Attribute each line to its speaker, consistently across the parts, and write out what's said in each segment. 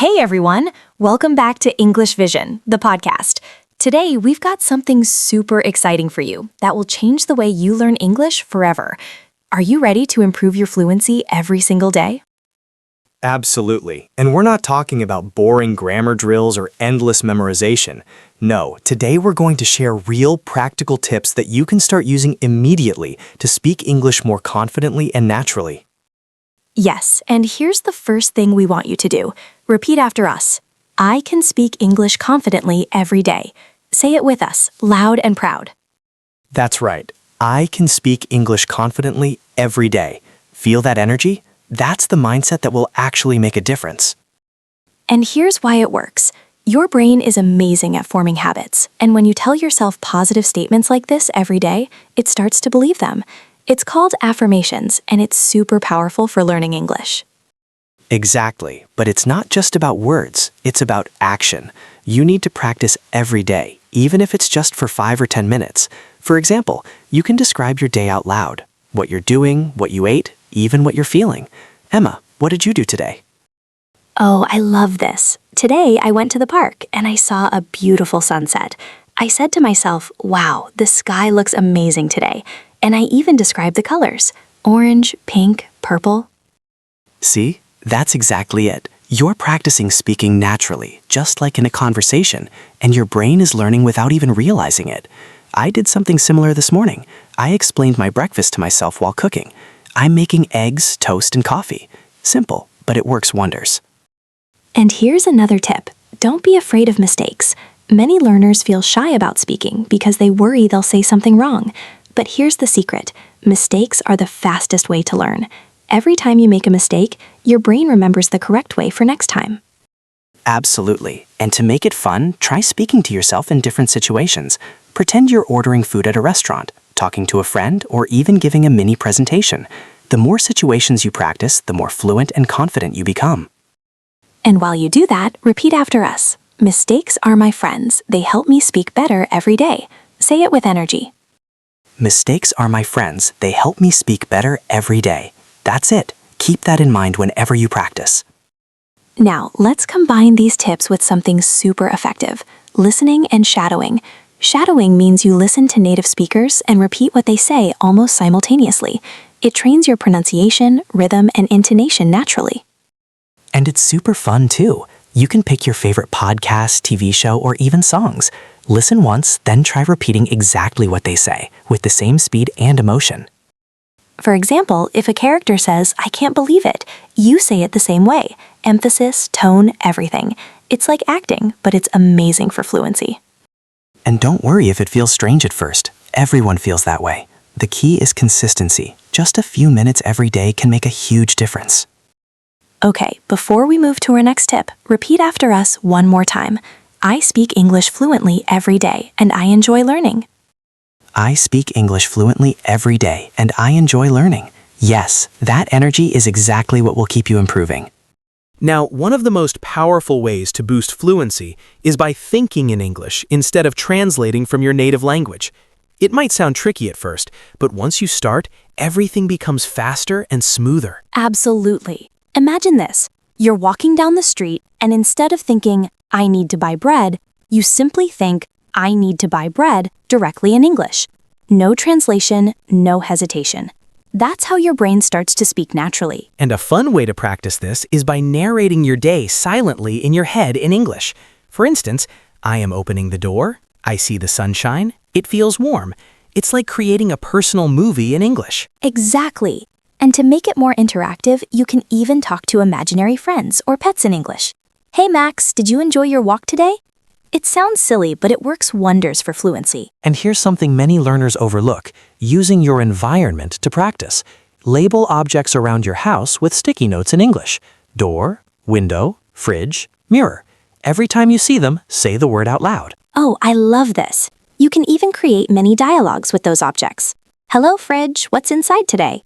Speaker 1: Hey everyone! Welcome back to English Vision, the podcast. Today, we've got something super exciting for you that will change the way you learn English forever. Are you ready to improve your fluency every single day?
Speaker 2: Absolutely. And we're not talking about boring grammar drills or endless memorization. No, today we're going to share real practical tips that you can start using immediately to speak English more confidently and naturally.
Speaker 1: Yes, and here's the first thing we want you to do. Repeat after us. I can speak English confidently every day. Say it with us, loud and proud.
Speaker 2: That's right. I can speak English confidently every day. Feel that energy? That's the mindset that will actually make a difference.
Speaker 1: And here's why it works. Your brain is amazing at forming habits, and when you tell yourself positive statements like this every day, it starts to believe them. It's called affirmations, and it's super powerful for learning English.
Speaker 2: Exactly, but it's not just about words, it's about action. You need to practice every day, even if it's just for 5 or 10 minutes. For example, you can describe your day out loud, what you're doing, what you ate, even what you're feeling. Emma, what did you do today?
Speaker 1: Oh, I love this. Today, I went to the park and I saw a beautiful sunset. I said to myself, wow, the sky looks amazing today. And I even described the colors, orange, pink, purple.
Speaker 2: See? That's exactly it. You're practicing speaking naturally, just like in a conversation, and your brain is learning without even realizing it. I did something similar this morning. I explained my breakfast to myself while cooking. I'm making eggs, toast, and coffee. Simple, but it works wonders.
Speaker 1: And here's another tip. Don't be afraid of mistakes. Many learners feel shy about speaking because they worry they'll say something wrong. But here's the secret. Mistakes are the fastest way to learn. Every time you make a mistake, your brain remembers the correct way for next time.
Speaker 2: Absolutely. And to make it fun, try speaking to yourself in different situations. Pretend you're ordering food at a restaurant, talking to a friend, or even giving a mini presentation. The more situations you practice, the more fluent and confident you become.
Speaker 1: And while you do that, repeat after us. Mistakes are my friends. They help me speak better every day. Say it with energy.
Speaker 2: Mistakes are my friends. They help me speak better every day. That's it. Keep that in mind whenever you practice.
Speaker 1: Now, let's combine these tips with something super effective. Listening and shadowing. Shadowing means you listen to native speakers and repeat what they say almost simultaneously. It trains your pronunciation, rhythm, and intonation naturally.
Speaker 2: And it's super fun too. You can pick your favorite podcast, TV show, or even songs. Listen once, then try repeating exactly what they say, with the same speed and emotion.
Speaker 1: For example, if a character says, I can't believe it, you say it the same way. Emphasis, tone, everything. It's like acting, but it's amazing for fluency.
Speaker 2: And don't worry if it feels strange at first. Everyone feels that way. The key is consistency. Just a few minutes every day can make a huge difference.
Speaker 1: Okay, before we move to our next tip, repeat after us one more time. I speak English fluently every day, and I enjoy learning.
Speaker 2: I speak English fluently every day, and I enjoy learning. Yes, that energy is exactly what will keep you improving.
Speaker 3: Now, one of the most powerful ways to boost fluency is by thinking in English instead of translating from your native language. It might sound tricky at first, but once you start, everything becomes faster and smoother.
Speaker 1: Absolutely. Imagine this. You're walking down the street, and instead of thinking, I need to buy bread, you simply think, I need to buy bread directly in English. No translation, no hesitation. That's how your brain starts to speak naturally.
Speaker 3: And a fun way to practice this is by narrating your day silently in your head in English. For instance, I am opening the door, I see the sunshine, it feels warm. It's like creating a personal movie in English.
Speaker 1: Exactly. And to make it more interactive, you can even talk to imaginary friends or pets in English. Hey Max, did you enjoy your walk today? It sounds silly, but it works wonders for fluency.
Speaker 2: And here's something many learners overlook, using your environment to practice. Label objects around your house with sticky notes in English. Door, window, fridge, mirror. Every time you see them, say the word out loud.
Speaker 1: Oh, I love this. You can even create mini dialogues with those objects. Hello, fridge, what's inside today?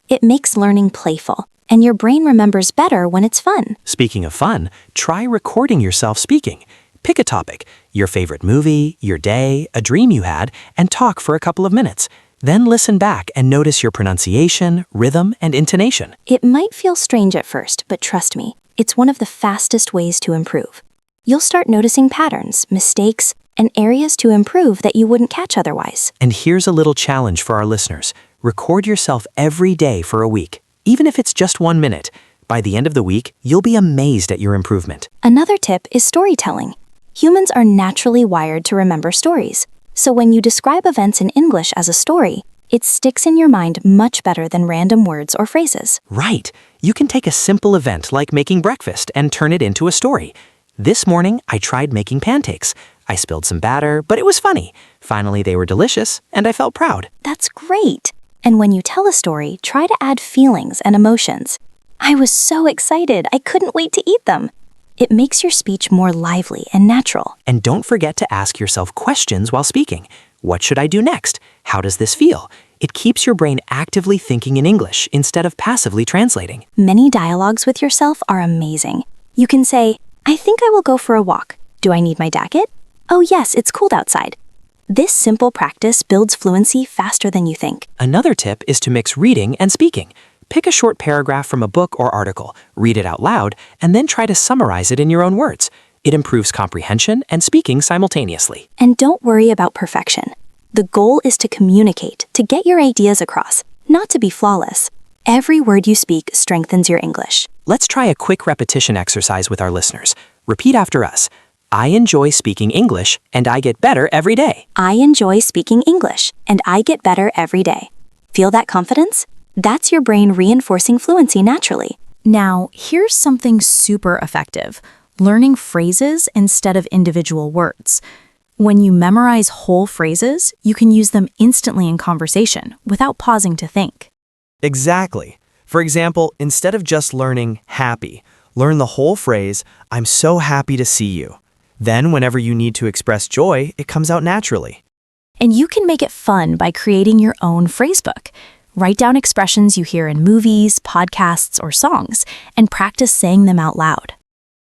Speaker 1: It makes learning playful, and your brain remembers better when it's fun.
Speaker 2: Speaking of fun, try recording yourself speaking. Pick a topic, your favorite movie, your day, a dream you had, and talk for a couple of minutes. Then listen back and notice your pronunciation, rhythm, and intonation.
Speaker 1: It might feel strange at first, but trust me, It's one of the fastest ways to improve. You'll start noticing patterns, mistakes, and areas to improve that you wouldn't catch otherwise.
Speaker 2: And here's a little challenge for our listeners. Record yourself every day for a week, even if it's just 1 minute. By the end of the week, you'll be amazed at your improvement.
Speaker 1: Another tip is storytelling. Humans are naturally wired to remember stories. So when you describe events in English as a story, it sticks in your mind much better than random words or phrases.
Speaker 2: Right. You can take a simple event like making breakfast and turn it into a story. This morning, I tried making pancakes. I spilled some batter, but it was funny. Finally, they were delicious, and I felt proud.
Speaker 1: That's great. And when you tell a story, try to add feelings and emotions. I was so excited, I couldn't wait to eat them. It makes your speech more lively and natural.
Speaker 2: And don't forget to ask yourself questions while speaking. What should I do next? How does this feel? It keeps your brain actively thinking in English instead of passively translating.
Speaker 1: Many dialogues with yourself are amazing. You can say, I think I will go for a walk. Do I need my jacket? Oh yes, it's cold outside. This simple practice builds fluency faster than you think.
Speaker 2: Another tip is to mix reading and speaking. Pick a short paragraph from a book or article, read it out loud, and then try to summarize it in your own words. It improves comprehension and speaking simultaneously.
Speaker 1: And don't worry about perfection. The goal is to communicate, to get your ideas across, not to be flawless. Every word you speak strengthens your English.
Speaker 2: Let's try a quick repetition exercise with our listeners. Repeat after us. I enjoy speaking English, and I get better every day.
Speaker 1: I enjoy speaking English, and I get better every day. Feel that confidence? That's your brain reinforcing fluency naturally.
Speaker 4: Now, here's something super effective: learning phrases instead of individual words. When you memorize whole phrases, you can use them instantly in conversation without pausing to think.
Speaker 3: Exactly. For example, instead of just learning happy, learn the whole phrase, I'm so happy to see you. Then, whenever you need to express joy, it comes out naturally.
Speaker 4: And you can make it fun by creating your own phrasebook. Write down expressions you hear in movies, podcasts, or songs, and practice saying them out loud.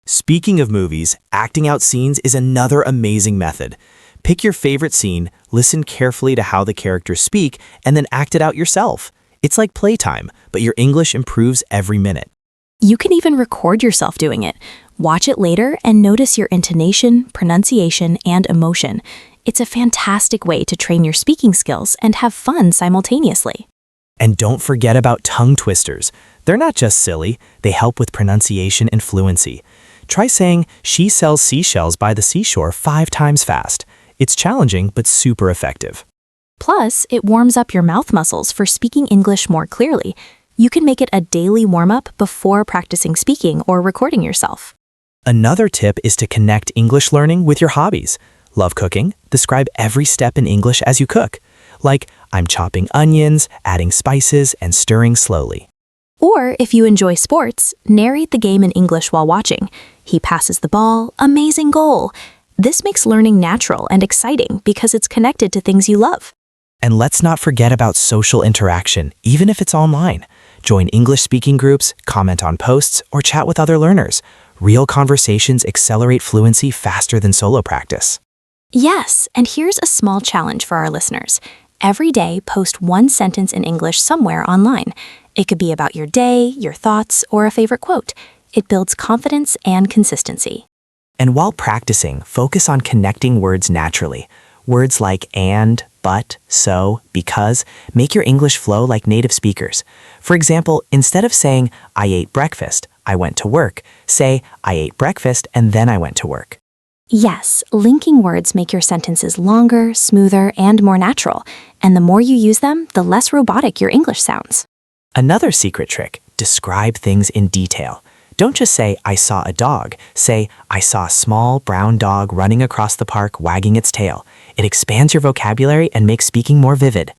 Speaker 3: Speaking of movies, acting out scenes is another amazing method. Pick your favorite scene, listen carefully to how the characters speak, and then act it out yourself. It's like playtime, but your English improves every minute.
Speaker 4: You can even record yourself doing it. Watch it later and notice your intonation, pronunciation, and emotion. It's a fantastic way to train your speaking skills and have fun simultaneously.
Speaker 3: And don't forget about tongue twisters. They're not just silly, they help with pronunciation and fluency. Try saying, she sells seashells by the seashore 5 times fast. It's challenging, but super effective.
Speaker 4: Plus, it warms up your mouth muscles for speaking English more clearly. You can make it a daily warm-up before practicing speaking or recording yourself.
Speaker 3: Another tip is to connect English learning with your hobbies. Love cooking? Describe every step in English as you cook. Like, I'm chopping onions, adding spices, and stirring slowly.
Speaker 4: Or if you enjoy sports, narrate the game in English while watching. He passes the ball, amazing goal. This makes learning natural and exciting because it's connected to things you love.
Speaker 3: And let's not forget about social interaction, even if it's online. Join English speaking groups, comment on posts, or chat with other learners. Real conversations accelerate fluency faster than solo practice.
Speaker 1: Yes, and here's a small challenge for our listeners. Every day, post 1 sentence in English somewhere online. It could be about your day, your thoughts, or a favorite quote. It builds confidence and consistency.
Speaker 2: And while practicing, focus on connecting words naturally. Words like and, but, so, because make your English flow like native speakers. For example, instead of saying, I ate breakfast, I went to work, say, I ate breakfast and then I went to work.
Speaker 1: Yes, linking words make your sentences longer, smoother, and more natural. And the more you use them, the less robotic your English sounds.
Speaker 2: Another secret trick, describe things in detail. Don't just say, I saw a dog. Say, I saw a small brown dog running across the park wagging its tail. It expands your vocabulary and makes speaking more vivid.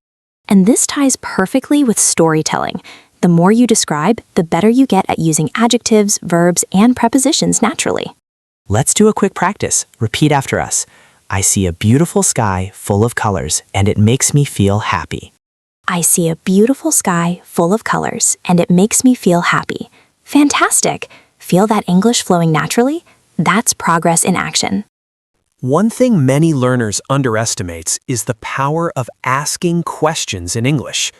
Speaker 1: And this ties perfectly with storytelling. The more you describe, the better you get at using adjectives, verbs, and prepositions naturally.
Speaker 2: Let's do a quick practice. Repeat after us. I see a beautiful sky full of colors, and it makes me feel happy.
Speaker 1: I see a beautiful sky full of colors, and it makes me feel happy. Fantastic! Feel that English flowing naturally? That's progress in action.
Speaker 3: One thing many learners underestimates is the power of asking questions in English.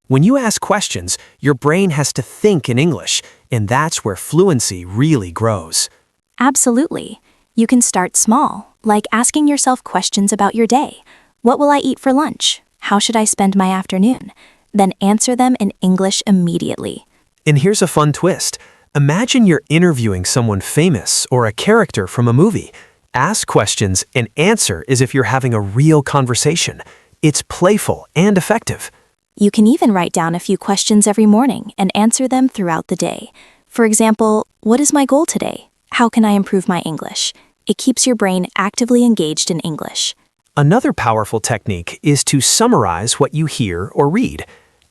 Speaker 3: When you ask questions, your brain has to think in English. And that's where fluency really grows.
Speaker 1: Absolutely. You can start small, like asking yourself questions about your day. What will I eat for lunch? How should I spend my afternoon? Then answer them in English immediately.
Speaker 3: And here's a fun twist. Imagine you're interviewing someone famous or a character from a movie. Ask questions and answer as if you're having a real conversation. It's playful and effective.
Speaker 1: You can even write down a few questions every morning and answer them throughout the day. For example, what is my goal today? How can I improve my English? It keeps your brain actively engaged in English.
Speaker 3: Another powerful technique is to summarize what you hear or read.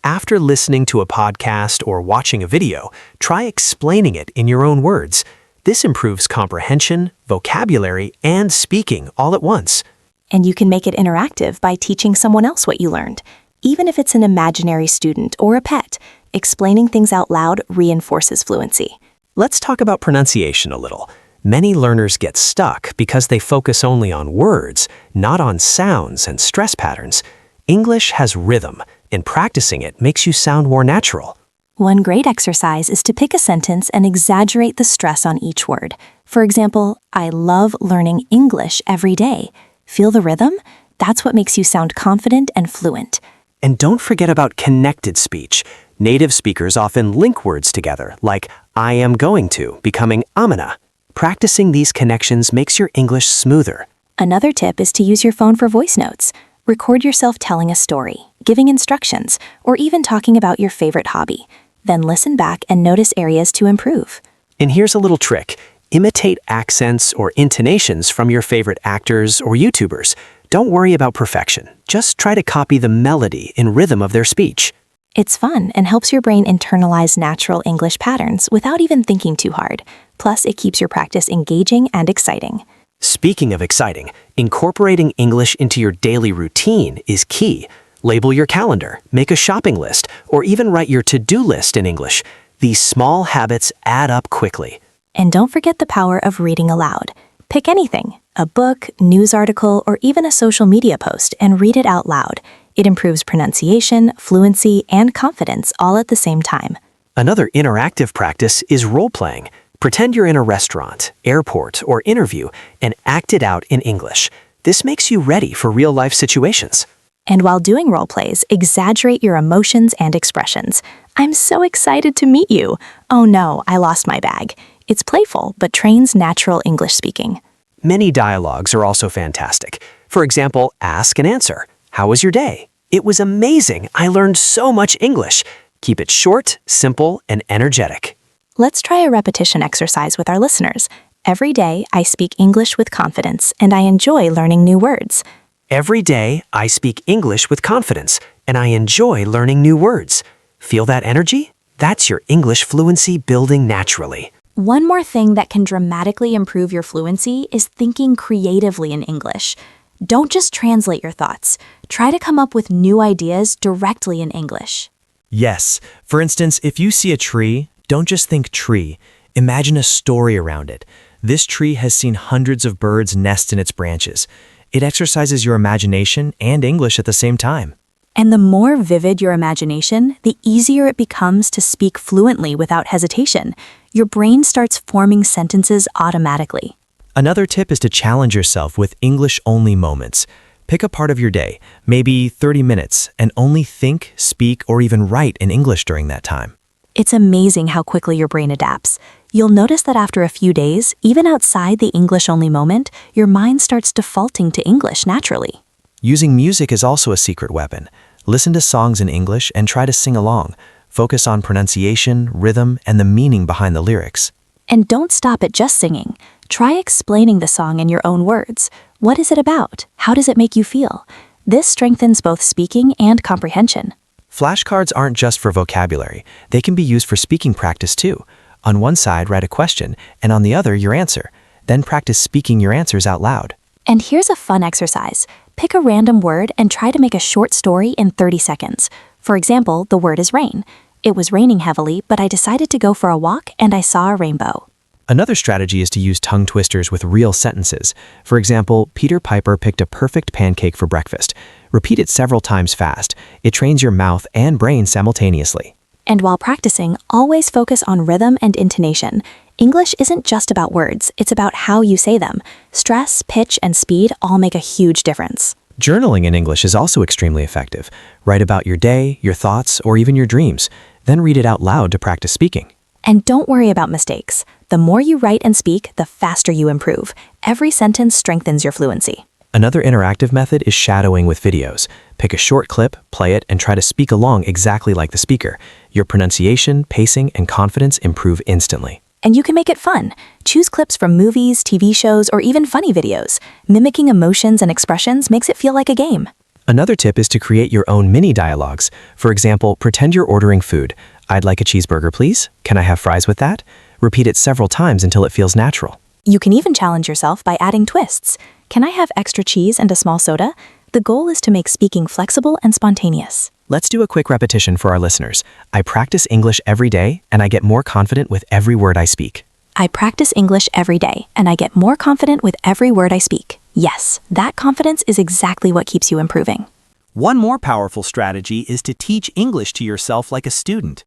Speaker 3: After listening to a podcast or watching a video, try explaining it in your own words. This improves comprehension, vocabulary, and speaking all at once.
Speaker 1: And you can make it interactive by teaching someone else what you learned. Even if it's an imaginary student or a pet, explaining things out loud reinforces fluency.
Speaker 2: Let's talk about pronunciation a little. Many learners get stuck because they focus only on words, not on sounds and stress patterns. English has rhythm, and practicing it makes you sound more natural.
Speaker 1: One great exercise is to pick a sentence and exaggerate the stress on each word. For example, I love learning English every day. Feel the rhythm? That's what makes you sound confident and fluent.
Speaker 2: And don't forget about connected speech. Native speakers often link words together, like I am going to, becoming amina. Practicing these connections makes your English smoother.
Speaker 1: Another tip is to use your phone for voice notes. Record yourself telling a story, giving instructions, or even talking about your favorite hobby. Then listen back and notice areas to improve.
Speaker 2: And here's a little trick. Imitate accents or intonations from your favorite actors or YouTubers. Don't worry about perfection. Just try to copy the melody and rhythm of their speech.
Speaker 1: It's fun and helps your brain internalize natural English patterns without even thinking too hard. Plus, it keeps your practice engaging and exciting.
Speaker 2: Speaking of exciting, incorporating English into your daily routine is key. Label your calendar, make a shopping list, or even write your to-do list in English. These small habits add up quickly.
Speaker 1: And don't forget the power of reading aloud. Pick anything, a book, news article, or even a social media post, and read it out loud. It improves pronunciation, fluency, and confidence all at the same time.
Speaker 2: Another interactive practice is role-playing. Pretend you're in a restaurant, airport, or interview and act it out in English. This makes you ready for real-life situations.
Speaker 1: And while doing role plays, exaggerate your emotions and expressions. I'm so excited to meet you. Oh no, I lost my bag. It's playful, but trains natural English speaking.
Speaker 2: Many dialogues are also fantastic. For example, ask and answer. How was your day? It was amazing. I learned so much English. Keep it short, simple, and energetic.
Speaker 1: Let's try a repetition exercise with our listeners. Every day, I speak English with confidence, and I enjoy learning new words.
Speaker 2: Every day, I speak English with confidence, and I enjoy learning new words. Feel that energy? That's your English fluency building naturally.
Speaker 4: One more thing that can dramatically improve your fluency is thinking creatively in English. Don't just translate your thoughts. Try to come up with new ideas directly in English.
Speaker 3: Yes. For instance, if you see a tree, don't just think tree. Imagine a story around it. This tree has seen hundreds of birds nest in its branches. It exercises your imagination and English at the same time.
Speaker 4: And the more vivid your imagination, the easier it becomes to speak fluently without hesitation. Your brain starts forming sentences automatically.
Speaker 3: Another tip is to challenge yourself with English-only moments. Pick a part of your day, maybe 30 minutes, and only think, speak, or even write in English during that time.
Speaker 1: It's amazing how quickly your brain adapts. You'll notice that after a few days, even outside the English-only moment, your mind starts defaulting to English naturally.
Speaker 3: Using music is also a secret weapon. Listen to songs in English and try to sing along. Focus on pronunciation, rhythm, and the meaning behind the lyrics.
Speaker 1: And don't stop at just singing. Try explaining the song in your own words. What is it about? How does it make you feel? This strengthens both speaking and comprehension.
Speaker 3: Flashcards aren't just for vocabulary. They can be used for speaking practice too. On one side, write a question, and on the other, your answer. Then practice speaking your answers out loud.
Speaker 1: And here's a fun exercise. Pick a random word and try to make a short story in 30 seconds. For example, the word is rain. It was raining heavily, but I decided to go for a walk and I saw a rainbow.
Speaker 3: Another strategy is to use tongue twisters with real sentences. For example, Peter Piper picked a perfect pancake for breakfast. Repeat it several times fast. It trains your mouth and brain simultaneously.
Speaker 1: And while practicing, always focus on rhythm and intonation. English isn't just about words, it's about how you say them. Stress, pitch, and speed all make a huge difference.
Speaker 2: Journaling in English is also extremely effective. Write about your day, your thoughts, or even your dreams. Then read it out loud to practice speaking.
Speaker 1: And don't worry about mistakes. The more you write and speak, the faster you improve. Every sentence strengthens your fluency.
Speaker 2: Another interactive method is shadowing with videos. Pick a short clip, play it, and try to speak along exactly like the speaker. Your pronunciation, pacing, and confidence improve instantly.
Speaker 1: And you can make it fun. Choose clips from movies, TV shows, or even funny videos. Mimicking emotions and expressions makes it feel like a game.
Speaker 2: Another tip is to create your own mini dialogues. For example, pretend you're ordering food. I'd like a cheeseburger, please. Can I have fries with that? Repeat it several times until it feels natural.
Speaker 1: You can even challenge yourself by adding twists. Can I have extra cheese and a small soda? The goal is to make speaking flexible and spontaneous.
Speaker 2: Let's do a quick repetition for our listeners. I practice English every day, and I get more confident with every word I speak.
Speaker 1: I practice English every day, and I get more confident with every word I speak. Yes, that confidence is exactly what keeps you improving.
Speaker 3: One more powerful strategy is to teach English to yourself like a student.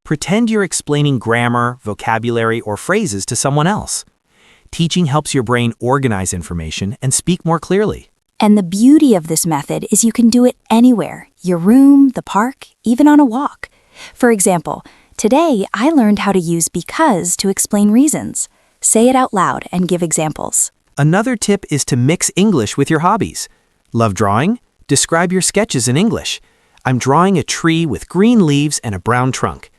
Speaker 3: Pretend you're explaining grammar, vocabulary, or phrases to someone else. Teaching helps your brain organize information and speak more clearly.
Speaker 1: And the beauty of this method is you can do it anywhere, your room, the park, even on a walk. For example, today I learned how to use because to explain reasons. Say it out loud and give examples.
Speaker 3: Another tip is to mix English with your hobbies. Love drawing? Describe your sketches in English. I'm drawing a tree with green leaves and a brown trunk.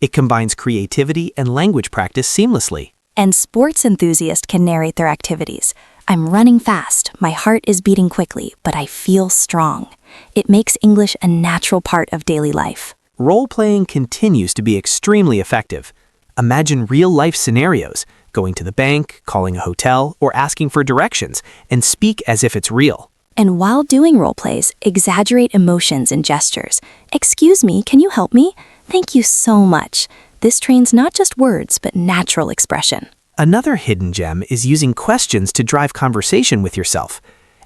Speaker 3: It combines creativity and language practice seamlessly.
Speaker 1: And sports enthusiasts can narrate their activities. I'm running fast, my heart is beating quickly, but I feel strong. It makes English a natural part of daily life.
Speaker 3: Role-playing continues to be extremely effective. Imagine real-life scenarios, going to the bank, calling a hotel, or asking for directions, and speak as if it's real.
Speaker 1: And while doing role plays, exaggerate emotions and gestures. Excuse me, can you help me? Thank you so much. This trains not just words, but natural expression.
Speaker 3: Another hidden gem is using questions to drive conversation with yourself.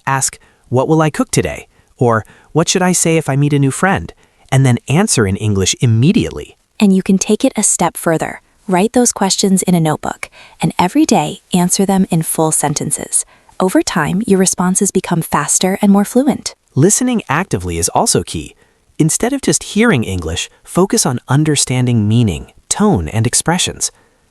Speaker 3: Ask, "What will I cook today?" Or, "What should I say if I meet a new friend?" And then answer in English immediately.
Speaker 1: And you can take it a step further. Write those questions in a notebook, and every day answer them in full sentences. Over time, your responses become faster and more fluent.
Speaker 3: Listening actively is also key. Instead of just hearing English, focus on understanding meaning, tone, and expressions.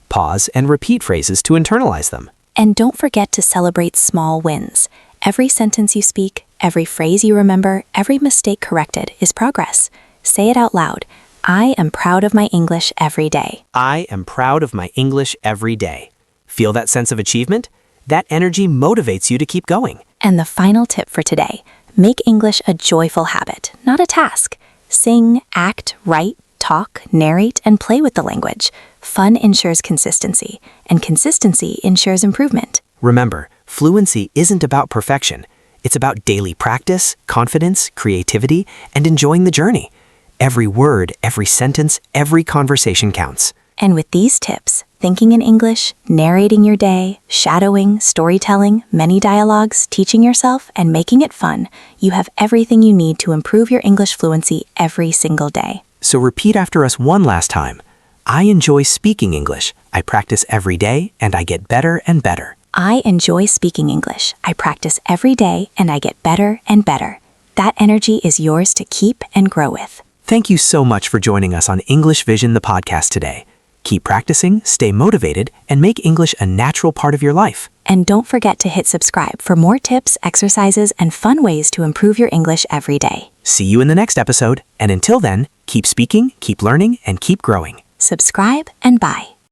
Speaker 3: Pause and repeat phrases to internalize them.
Speaker 1: And don't forget to celebrate small wins. Every sentence you speak, every phrase you remember, every mistake corrected is progress. Say it out loud. I am proud of my English every day.
Speaker 3: I am proud of my English every day. Feel that sense of achievement? That energy motivates you to keep going.
Speaker 1: And the final tip for today, make English a joyful habit, not a task. Sing, act, write, talk, narrate, and play with the language. Fun ensures consistency, and consistency ensures improvement.
Speaker 3: Remember, fluency isn't about perfection. It's about daily practice, confidence, creativity, and enjoying the journey. Every word, every sentence, every conversation counts.
Speaker 1: And with these tips, thinking in English, narrating your day, shadowing, storytelling, many dialogues, teaching yourself, and making it fun, you have everything you need to improve your English fluency every single day.
Speaker 3: So repeat after us one last time. I enjoy speaking English. I practice every day, and I get better and better.
Speaker 1: I enjoy speaking English. I practice every day, and I get better and better. That energy is yours to keep and grow with.
Speaker 3: Thank you so much for joining us on English Vision, the podcast today. Keep practicing, stay motivated, and make English a natural part of your life.
Speaker 1: And don't forget to hit subscribe for more tips, exercises, and fun ways to improve your English every day.
Speaker 3: See you in the next episode, and until then, keep speaking, keep learning, and keep growing.
Speaker 1: Subscribe and bye.